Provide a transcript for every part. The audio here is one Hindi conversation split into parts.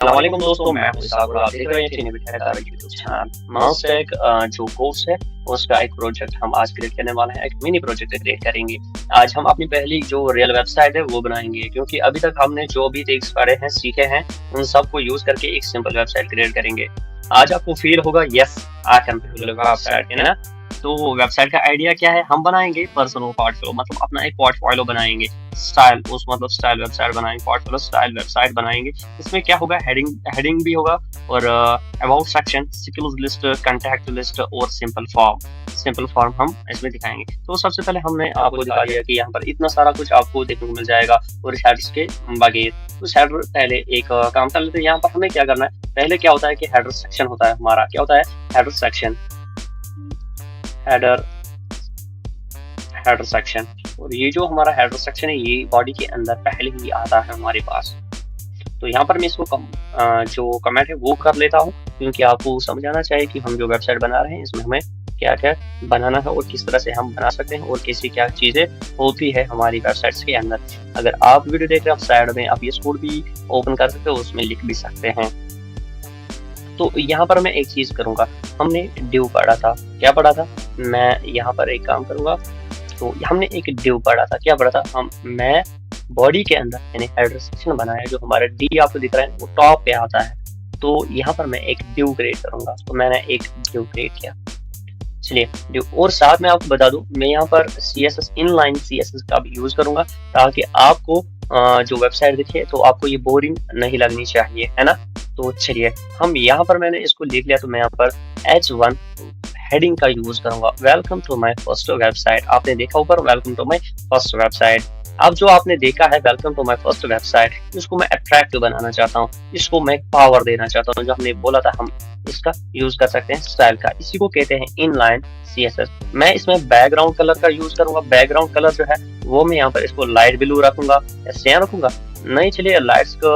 अस्सलामुअलैकुम दोस्तों, मैं हूं इसाक और आप देख रहे हैं यूट्यूब चैनल। मास्टेक जो कोर्स है उसका एक प्रोजेक्ट हम आज क्रिएट करने वाले हैं, एक मिनी प्रोजेक्ट क्रिएट करेंगे। आज हम अपनी पहली जो रियल वेबसाइट है वो बनाएंगे, क्योंकि अभी तक हमने जो भी टेक्स पढ़े हैं, सीखे हैं, उन सबको यूज करके एक सिंपल वेबसाइट क्रिएट करेंगे। आज आपको फील होगा yes I can build website, है ना। तो वेबसाइट का आइडिया क्या है, हम बनाएंगे पर्सनल पोर्टफोलियो, मतलब अपना एक पोर्टफोलियो बनाएंगे। स्टाइल उस मतलब स्टाइल वेबसाइट बनाएंगे, पोर्टफोलियो स्टाइल वेबसाइट बनाएंगे। इसमें क्या होगा, हेडिंग भी होगा और about section, skills list, contact list और सिंपल फॉर्म हम इसमें दिखाएंगे। तो सबसे पहले हमने आपको दिखा दिया कि यहाँ पर इतना सारा कुछ आपको देखने को मिल जाएगा और हेडर्स के बगैर। तो हेडर पहले एक काम कर लेते हैं। यहाँ पर हमें क्या करना है, पहले क्या होता है कि हेडर सेक्शन होता है हमारा, क्या होता है हेडर सेक्शन, हेडर सेक्शन। और ये जो हमारा हेडर सेक्शन है ये बॉडी के अंदर पहले ही आता है हमारे पास। तो यहाँ पर मैं इसको जो कमेंट है वो कर लेता हूँ, क्योंकि आपको समझ आना चाहिए कि हम जो वेबसाइट बना रहे हैं इसमें हमें क्या क्या बनाना है और किस तरह से हम बना सकते हैं और कैसी क्या चीजें होती है हमारी वेबसाइट्स के अंदर। अगर आप वीडियो देख रहे हैं, साइड में आप ये कोड भी ओपन कर सकते हो, उसमें लिख भी सकते हैं। तो यहाँ पर मैं एक चीज करूंगा, हमने डिव पढ़ा था, क्या पढ़ा था, मैं यहाँ पर एक काम करूंगा। तो हमने एक डिव पढ़ा था, क्या पढ़ा था मैं बॉडी के अंदर यानी हेडर सेक्शन बनाया, जो हमारा डी आपको दिख रहा है वो टॉप पे आता है। तो यहाँ पर मैं एक डिव क्रिएट करूंगा, तो मैंने एक डिव क्रिएट किया। चलिए डिव, और साथ में आपको बता दूं मैं यहाँ पर CSS इनलाइन CSS का भी यूज करूंगा, ताकि आपको जो वेबसाइट दिखे तो आपको ये बोरिंग नहीं लगनी चाहिए, है ना। तो चलिए हम यहाँ पर मैंने इसको लिख लिया, तो मैं यहाँ पर H1 हेडिंग का यूज करूंगा, welcome to my first website. आपने देखा ऊपर welcome to my first website. अब जो आपने देखा है welcome to my first website, इसको मैं अट्रैक्टिव बनाना चाहता हूँ, इसको मैं पावर देना चाहता हूँ। जो हमने बोला था हम इसका यूज कर सकते हैं स्टाइल का, इसी को कहते हैं इनलाइन CSS। मैं इसमें बैकग्राउंड कलर का यूज करूंगा। बैकग्राउंड कलर जो है वो मैं यहाँ पर इसको लाइट ब्लू रखूंगा, सेम रखूंगा नहीं, चलिए लाइट्स को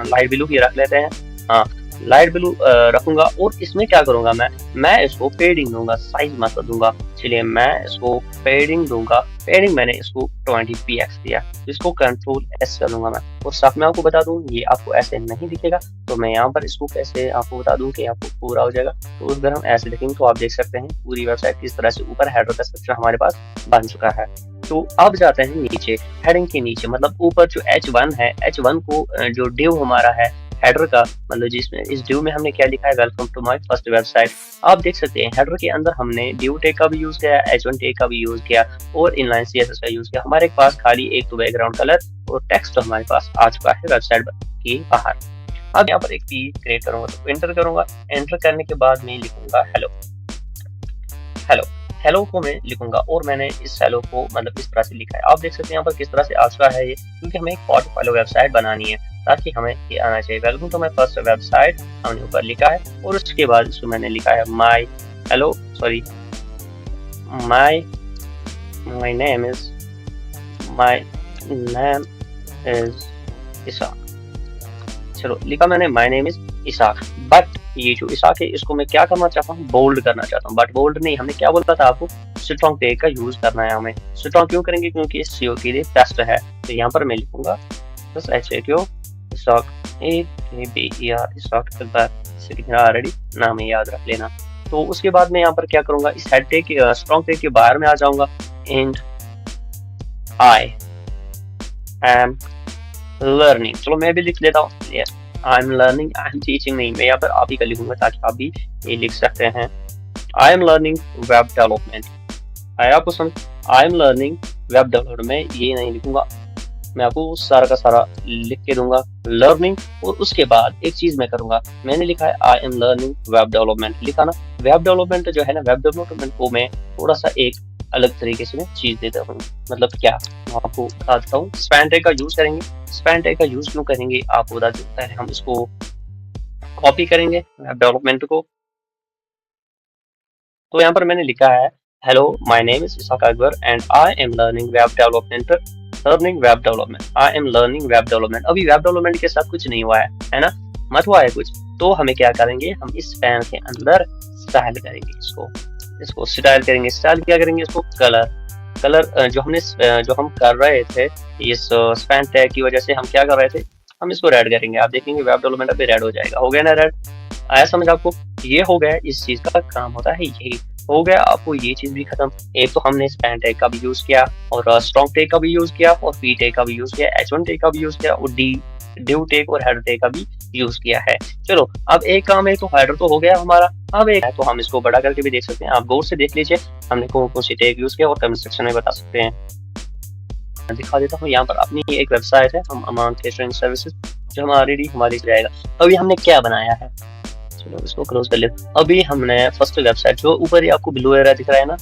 लाइट ब्लू ही रख लेते हैं। हाँ, लाइट ब्लू रखूंगा। और इसमें क्या करूंगा, मैं इसको पेडिंग दूंगा, साइज मत दूंगा। चलिए मैं इसको पेडिंग दूंगा, पेडिंग मैंने इसको 20px दिया, इसको कंट्रोल S कर दूंगा मैं। और साथ में आपको बता दूं ये आपको ऐसे नहीं दिखेगा, तो मैं यहाँ पर इसको कैसे आपको बता दूं कि आपको पूरा हो जाएगा। तो अगर हम ऐसे देखेंगे तो आप देख सकते हैं पूरी वेबसाइट किस तरह से ऊपर हेडर का स्ट्रक्चर हमारे पास बन चुका है। तो अब जाते हैं नीचे, हेडिंग के नीचे, मतलब ऊपर जो H1 है, H1 को जो डिव हमारा है हेडर का, मतलब जिसमें इस डिव में हमने क्या लिखा है, welcome to my first website. आप देख सकते हैं हेडर के अंदर हमने डिव टैग का भी यूज किया, H1 टैग का भी यूज किया और इनलाइन CSS का यूज किया। हमारे पास खाली एक तो बैकग्राउंड कलर और टेक्स्ट हमारे पास आ चुका है वेबसाइट के बाहर। अब यहाँ पर एक पेज क्रिएट करूंगा, तो एंटर करूंगा। एंटर करने के बाद मैं लिखूंगा हेलो को मैं लिखूंगा, और मैंने इस हेलो को मतलब इस तरह से लिखा है। आप देख सकते हैं यहाँ पर किस तरह से आ चुका है ये, क्योंकि हमें एक पोर्टफोलियो वेबसाइट बनानी है, ताकि हमें ये आना चाहिए। Welcome to my first website हमने ऊपर लिखा है, और उसके बाद इसको मैंने लिखा है माय नेम इज इसाक। चलो लिखा मैंने my name is Isaac, but ये जो इसाक है इसको मैं क्या करना चाहता हूँ, बोल्ड करना चाहता हूँ। बट बोल्ड नहीं, हमने क्या बोला था आपको, स्ट्रॉन्ग टैग का यूज करना है हमें। स्ट्रॉन्ग क्यों करेंगे, क्योंकि इस SEO के लिए बेस्ट है। तो यहाँ पर मैं लिखूंगा बस HAQ इसाक, ऑलरेडी नाम है, याद रख लेना। तो उसके बाद मैं यहाँ पर क्या करूंगा, इस हेड टैग स्ट्रॉन्ग टैग के बाहर में आ जाऊंगा, एंड आई एम लर्निंग। चलो मैं भी लिख लेता हूँ, आई am learning, I am teaching नहीं, मैं यहाँ पर आप ही का लिखूंगा ताकि आप भी ये लिख सकते हैं। आई एम लर्निंग वेब डेवलपमेंट, आया आपको समझ, आई एम लर्निंग वेब डेवलपमेंट। मैं ये नहीं लिखूंगा, मैं आपको सारा का सारा लिख के दूंगा लर्निंग। और उसके बाद एक चीज मैं करूंगा, मैंने लिखा है आई एम लर्निंग वेब डेवलपमेंट, लिखा ना। वेब डेवलपमेंट जो है ना, वेब डेवलपमेंट को मैं थोड़ा सा एक अलग तरीके से मैं चीज देता हूँ। मतलब क्या, मैं आपको बता देता हूँ। स्पैन टैग का यूज करेंगे। स्पैन टैग का यूज क्यों करेंगे आपको बता देता है। हम इसको कॉपी करेंगे वेब डेवलपमेंट को, तो यहाँ पर मैंने लिखा है hello my name is Isaac Akbar and I am learning web development. I am learning web development. अभी वेब डेवलपमेंट के साथ कुछ नहीं हुआ है ना, मत हुआ है कुछ। तो हमें क्या करेंगे, हम इस स्पैन के अंदर स्टाइल करेंगे, इसको स्टाइल करेंगे। स्टाइल क्या करेंगे, इसको कलर जो हम कर रहे थे इस स्पैन टैग की वजह से हम क्या कर रहे थे, हम इसको रेड करेंगे, आप देखेंगे वेब डेवलपमेंट अभी रेड हो जाएगा। हो गया ना रेड? आया समझ आपको? ये हो गया, इस चीज का काम होता है यही। हो गया, आपको ये चीज भी खत्म। एक तो हमने स्पैन टैग का भी यूज किया और स्ट्रॉन्ग टैग का भी यूज किया और पी टैग का भी यूज किया, H1 टैग का भी यूज किया और डिव टैग और हेडर टैग का भी यूज किया है। चलो अब एक काम है, तो हेडर तो हो गया हमारा। अब एक है तो हम इसको बड़ा करके भी देख सकते हैं, आप गौर से देख लीजिए हमने कौन कौन सी टैग यूज किया और कमेंट सेक्शन में बता सकते हैं। दिखा देता हूँ, यहाँ पर अपनी एक वेबसाइट है, हम अमान कैटरिंग सर्विसेज, जो हम ऑलरेडी हमारी जाएगा। अभी हमने क्या बनाया है, चलो इसको क्लोज कर लेते। अभी हमने फर्स्ट वेबसाइट, जो ऊपर ही आपको ब्लू एरिया दिख रहा है ना,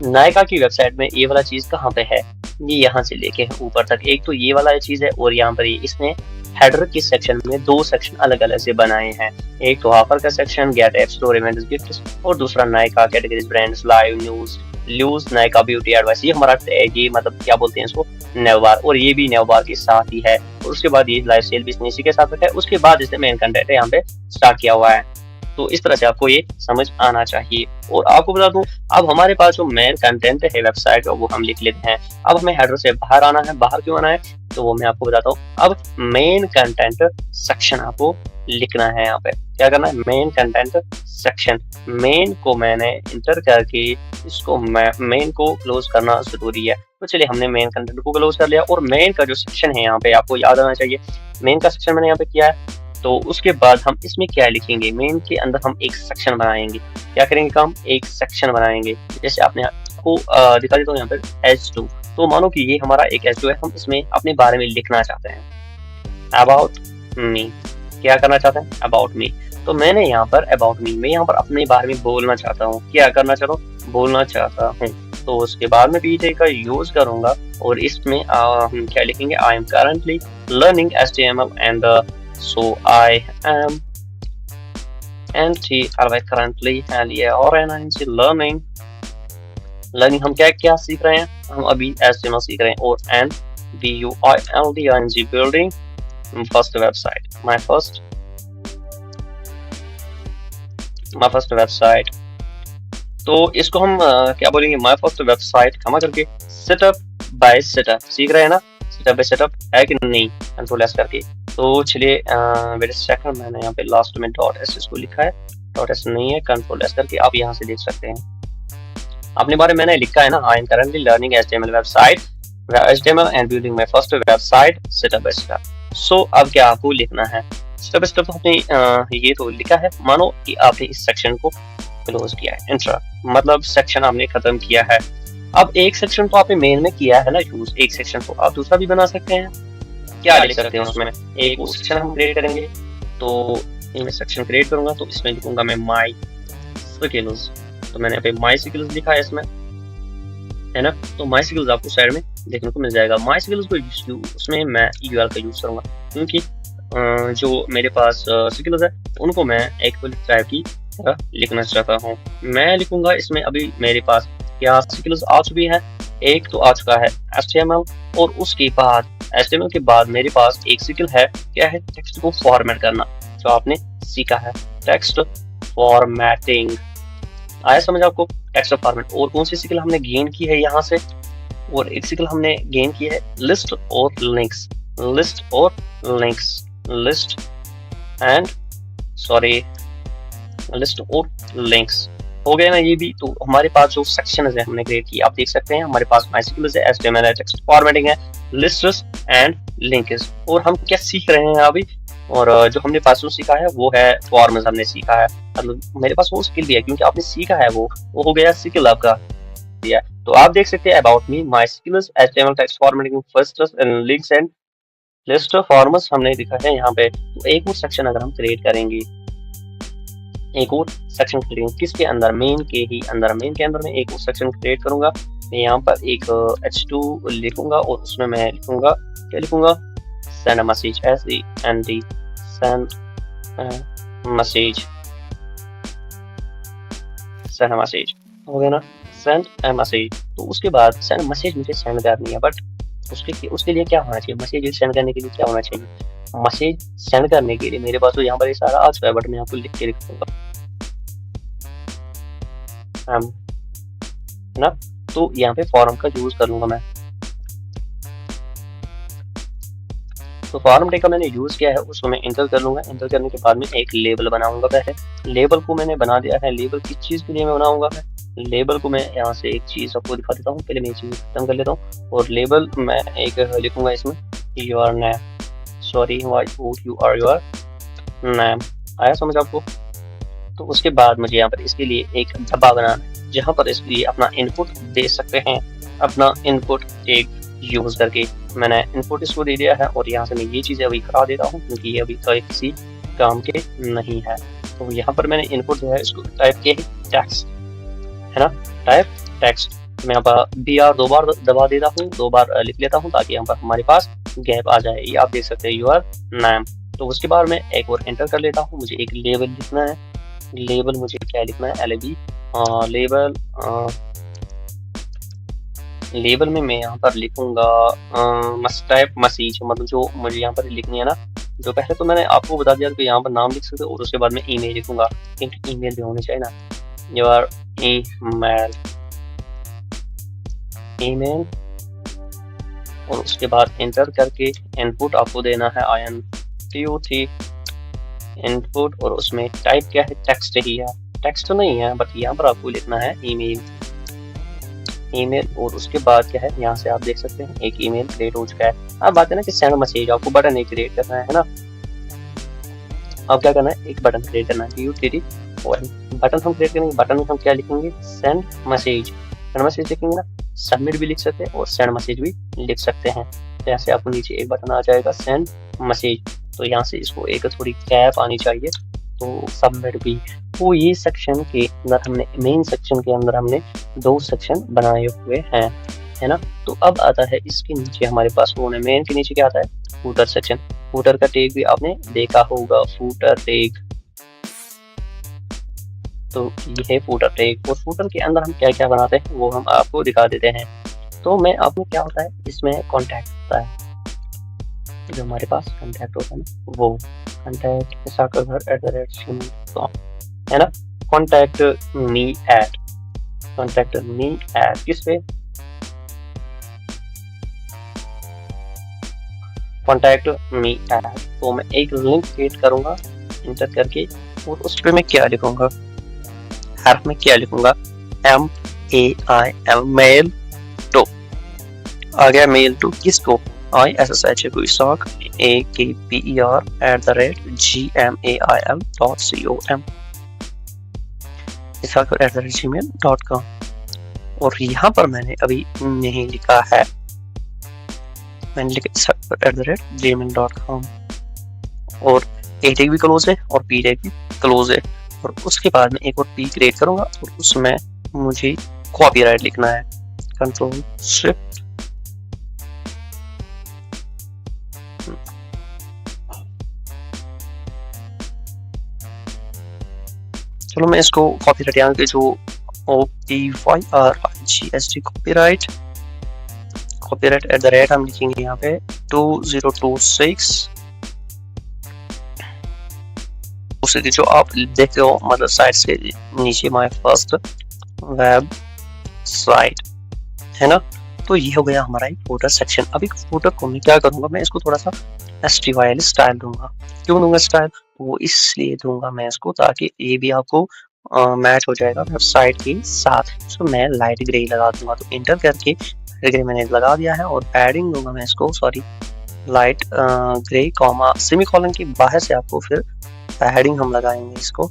नायका की वेबसाइट में ये वाला चीज कहाँ पे है, ये यहाँ से लेके ऊपर तक। एक तो ये वाला चीज है और यहाँ पर इसने हेडर के सेक्शन में दो सेक्शन अलग अलग से बनाए हैं। एक तो ऑफर का section, get app store events gifts, और दूसरा Nykaa categories brands live news ल्यूज नायका ब्यूटी एडवाइस। ये हमारा ये मतलब क्या बोलते हैं इसको, नेवबार, और ये भी नेवबार के साथ ही है। और उसके बाद ये लाइव सेल भी इसी के साथ है। उसके बाद इसने मेन कंटेंट है यहाँ पे स्टार्ट किया हुआ है। तो इस तरह से आपको ये समझ आना चाहिए। और आपको बता दूं, अब हमारे पास जो मेन कंटेंट है वेबसाइट का वो हम लिख लेते हैं। अब हमें हेडर से बाहर आना है। बाहर क्यों आना है तो वो मैं आपको बताता हूँ। अब मेन कंटेंट सेक्शन आपको लिखना है। यहाँ पे क्या करना है, मेन कंटेंट सेक्शन। मेन को मैंने इंटर करके इसको मेन को क्लोज करना जरूरी है। तो चलिए हमने मेन कंटेंट को क्लोज कर लिया। और मेन का जो सेक्शन है यहाँ पे आपको याद आना चाहिए, मेन का सेक्शन मैंने यहाँ पे किया है। तो उसके बाद हम इसमें क्या लिखेंगे, मेन के अंदर हम एक सेक्शन बनाएंगे। क्या करेंगे काम, एक सेक्शन बनाएंगे। जैसे आपने आपको दिखा देता हूँ यहाँ पर H2। तो मानो कि ये हमारा एक H2 है, हम इसमें अपने बारे में लिखना चाहते हैं, अबाउट मी। क्या करना चाहते हैं, अबाउट मी। तो मैंने यहाँ पर अबाउट मी में यहाँ पर अपने बारे में बोलना चाहता हूँ। क्या करना चाहता हूँ, बोलना चाहता हूँ। तो उसके बाद में पीछे का यूज करूंगा और इसमें हम क्या लिखेंगे, आई am currently learning HTML and so I am currently and yeah और learning हम क्या सीख रहे हैं, हम अभी HTML सीख रहे हैं। और and building building first website, my first website। तो इसको हम क्या बोलेंगे, my first website कमा करके setup by setup सीख रहे हैं ना, setup by setup है कि नहीं, कंट्रोल एस करके। तो चलिए वेट अ सेकंड, मैंने यहाँ पे लास्ट में डॉट एस इसको लिखा है, डॉट एस नहीं है, कंट्रोल एस करके आप यहाँ से देख सकते हैं अपने बारे में मैंने लिखा है ना, I am currently learning HTML website HTML and building my first website step by step. So अब क्या आपको लिखना है, स्टेप बाय स्टेप आपने ये तो लिखा है। मानो कि आपने इस सेक्शन को क्लोज किया है, इंट्रा मतलब सेक्शन आपने खत्म किया है। अब एक सेक्शन तो आपने मेन में किया है ना यूज, एक सेक्शन तो आप दूसरा भी बना सकते हैं। क्या लिख सकते हैं उसमें, एक वो सेक्शन हम क्रिएट करेंगे। तो मैं सेक्शन क्रिएट करूंगा तो इसमें लिखूंगा मैं माई स्किल्स। तो मैंने यहाँ पे माई स्किल्स लिखा है इसमें, है ना। तो माई स्किल्स आपको साइड में देखने को मिल जाएगा। माई स्किल्स को उसमें मैं URL का यूज करूंगा, क्योंकि जो मेरे पास स्किल्स है उनको मैं एक टाइप की तरह लिखना चाहता हूँ। मैं लिखूंगा इसमें, अभी मेरे पास क्या स्किल्स आ चुकी है, एक तो आ चुका है HTML, और उसके बाद HTML के बाद मेरे पास एक स्किल है, क्या है, टेक्स्ट को फॉर्मेट करना, जो आपने सीखा है, टेक्स्ट फॉर्मेटिंग। आया समझ आपको, टेक्स्ट फॉर्मेट। और कौन सी स्किल हमने गेन की है यहाँ से, और एक स्किल हमने गेन की है लिस्ट और लिंक्स, लिस्ट और links, list and sorry list और लिंक्स। हो गया ना ये भी। तो हमारे पास जो सेक्शन है हमने क्रिएट किया, आप देख सकते हैं हमारे पास MySQL है, HTML है, टेक्स्ट फॉर्मेटिंग है, लिस्ट्स एंड लिंक्स। और हम क्या सीख रहे हैं अभी, और जो हमने पास सीखा है वो है फॉर्म्स हमने सीखा है। मतलब मेरे पास वो स्किल भी है, क्योंकि आपने सीखा है वो हो गया स्किल आपका दिया। तो आप देख सकते हैं about me, my skills, HTML, text formatting, first and links and list forms हमने लिखा है यहाँ पे। तो एक और सेक्शन अगर हम क्रिएट करेंगे, एक और सेक्शन क्रिएट किसके अंदर, मेन के ही अंदर, मेन के अंदर मैं एक और सेक्शन क्रिएट करूंगा। मैं यहाँ पर एक H2 लिखूंगा और उसमें मैं लिखूंगा, क्या लिखूंगा, send a message, SEND, send message, send a message. हो गया ना, सेंड अ मैसेज। तो उसके बाद सेंड मैसेज मुझे सेंड करनी है, बट उसके लिए क्या होना चाहिए, मैसेज सेंड करने के लिए क्या होना चाहिए, मैसेज सेंड करने के लिए मेरे पास तो यहाँ पर ये सारा आ चुका है, बट मैं आपको लिख के लिखूंगा ना। तो यहाँ पे फॉर्म का यूज कर लूंगा मैं, तो फॉर्म टैग का मैंने यूज़ किया है, उसको मैं इंटर कर लूँगा। इंटर करने के बाद में एक लेबल बनाऊँगा। पहले लेबल को मैंने बना दिया है। लेबल किस चीज़ के लिए मैं बनाऊँगा? लेबल को मैं यहाँ से एक चीज़ आपको दिखा देता हूँ। पहले मैं ये चीज़ खत्म कर लेता हूँ और लेबल मैं एक लिखूँगा इसमें your name, sorry you are your name. आया समझ आपको? तो उसके बाद मुझे यहाँ पर इसके लिए एक डब्बा बनाना है, जहाँ पर इसके लिए अपना इनपुट दे सकते हैं। अपना इनपुट टैग यूज़ करके मैंने इनपुट इसको दे दिया है और यहाँ से मैं ये चीज़ें अभी करा देता हूँ, क्योंकि ये अभी तो किसी काम के नहीं है। तो यहाँ पर मैंने इनपुट जो है इसको टाइप किया है टेक्स्ट, है ना, टाइप टेक्स्ट। मैं यहाँ पर BR 2 बार दबा देता हूँ, 2 बार लिख लेता हूँ, ताकि यहाँ पर हमारे पास गैप आ जाए। ये आप देख सकते हैं योर नेम। तो उसके बाद मैं एक और एंटर कर लेता हूँ। मुझे एक लेबल लिखना है। लेबल मुझे क्या लिखना है? LAB label. लेबल में मैं यहाँ पर लिखूंगा टाइप मैसेज, मतलब जो मुझे यहाँ पर लिखनी है ना। जो पहले तो मैंने आपको बता दिया कि यहाँ पर नाम लिख सकते हो और उसके बाद में ईमेल लिखूंगा, क्योंकि ईमेल भी होनी चाहिए ना। योर ईमेल और उसके बाद एंटर करके इनपुट आपको देना है INPUT इनपुट, और उसमें टाइप क्या है? टेक्स्ट ही है। टेक्स्ट तो नहीं है, बट यहाँ पर आपको लिखना है ईमेल और उसके बाद क्या है? यहाँ से आप देख सकते हैं एक ईमेल क्रिएट हो चुका है। अब बात है ना कि सेंड मैसेज, आपको बटन एक क्रिएट करना है ना। अब क्या करना है? एक बटन क्रिएट करना है, बटन हम क्रिएट करेंगे। बटन में हम क्या लिखेंगे? Send message. सेंड मैसेज लिखेंगे ना, सबमिट भी लिख सकते हैं और सेंड मैसेज भी लिख सकते हैं। जैसे आपको नीचे एक बटन आ जाएगा सेंड मैसेज, तो यहाँ से इसको एक थोड़ी कैप आनी चाहिए, तो सबमिट भी। तो ये सेक्शन के अंदर हमने, मेन सेक्शन के अंदर हमने 2 सेक्शन बनाए हुए हैं, है ना। तो अब आता है इसके नीचे हमारे पास कौन है? मेन के नीचे क्या आता है? Footer section. फूटर का टैग भी आपने देखा होगा, फूटर टैग। तो ये है फूटर टैग और फूटर के अंदर हम क्या क्या बनाते हैं वो हम आपको दिखा देते हैं। तो मैं आपको क्या होता है, इसमें कॉन्टैक्ट होता है, जो हमारे पास कॉन्टैक्ट होता है ना, वो कॉन्टैक्ट @gmail.com है ना। कॉन्टैक्ट मी एट किस पे? Contact me at. तो मैं एक लिंक क्रिएट करूंगा इंटर करके, और उस पे मैं क्या लिखूंगा? हेल्प में क्या लिखूंगा? MAIL mail to. आ गया मेल टू किसको? ISSH को इसाक AKPER @gmail.com gmail.com। और यहाँ पर मैंने अभी नहीं लिखा है, मैंने लिखा gmail.com और A टैग भी क्लोज है और P टैग भी क्लोज है। और उसके बाद में एक और P क्रिएट करूंगा और उसमें मुझे कॉपीराइट लिखना है, Ctrl+Shift। चलो मैं इसको कॉपीराइट यहाँ के जो OPYRIGST कॉपीराइट हम लिखेंगे यहाँ पे 2026। उससे जो आप देखते हो मतलब साइट्स के नीचे माय फर्स्ट वेब साइट, है ना। तो ये हो गया हमारा एक फूटर सेक्शन। अभी फूटर को मैं क्या करूंगा? मैं इसको थोड़ा सा STYL स्टाइल दूंगा। क्यों दूंगा स्टाइल? वो इसलिए दूंगा मैं इसको ताकि ये भी आपको मैच हो जाएगा वेबसाइट के साथ। तो मैं लाइट ग्रे लगा दूंगा। तो इंटर करके ग्रे मैंने लगा दिया है और पैडिंग दूंगा मैं इसको, sorry light grey comma semicolon की बाहर से आपको फिर पैडिंग हम लगाएंगे इसको,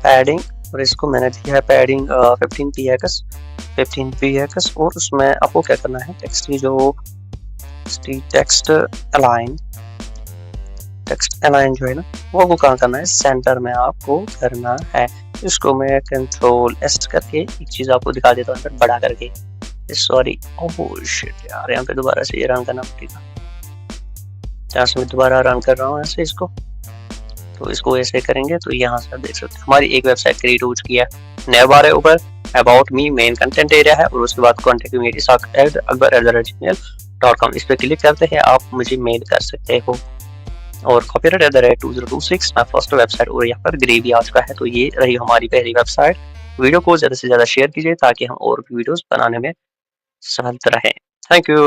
पैडिंग। और इसको मैंने दिया है पैडिंग 15 px और उसमें आपको क्या करना है? टेक्स्ट अलाइन जो है ना, वो आपको कहाँ करना है? सेंटर में आपको करना है। इसको मैं Ctrl+S करके एक चीज आपको दिखा देता हूँ बड़ा करके। सॉरी ओह शिट यार, यहाँ पे दोबारा से ये रन करना पड़ेगा। जहाँ से मैं दोबारा रन कर रहा हूँ ऐसे इसको, तो इसको ऐसे करेंगे तो यहाँ से देख सकते हैं हमारी एक वेबसाइट क्रिएट हो चुकी है। नया बार है ऊपर about me main content area है और उसके बाद कॉन्टेक्ट मी akbar@gmail.com। इस पर क्लिक करते हैं आप मुझे मेल कर सकते हो। और कॉपीराइट @2026 मैं फर्स्ट वेबसाइट और यहाँ पर ग्रे भी आ चुका है। तो ये रही हमारी पहली वेबसाइट। वीडियो को ज्यादा से ज्यादा शेयर कीजिए ताकि हम और भी वीडियोस बनाने में सफल रहे। Thank you.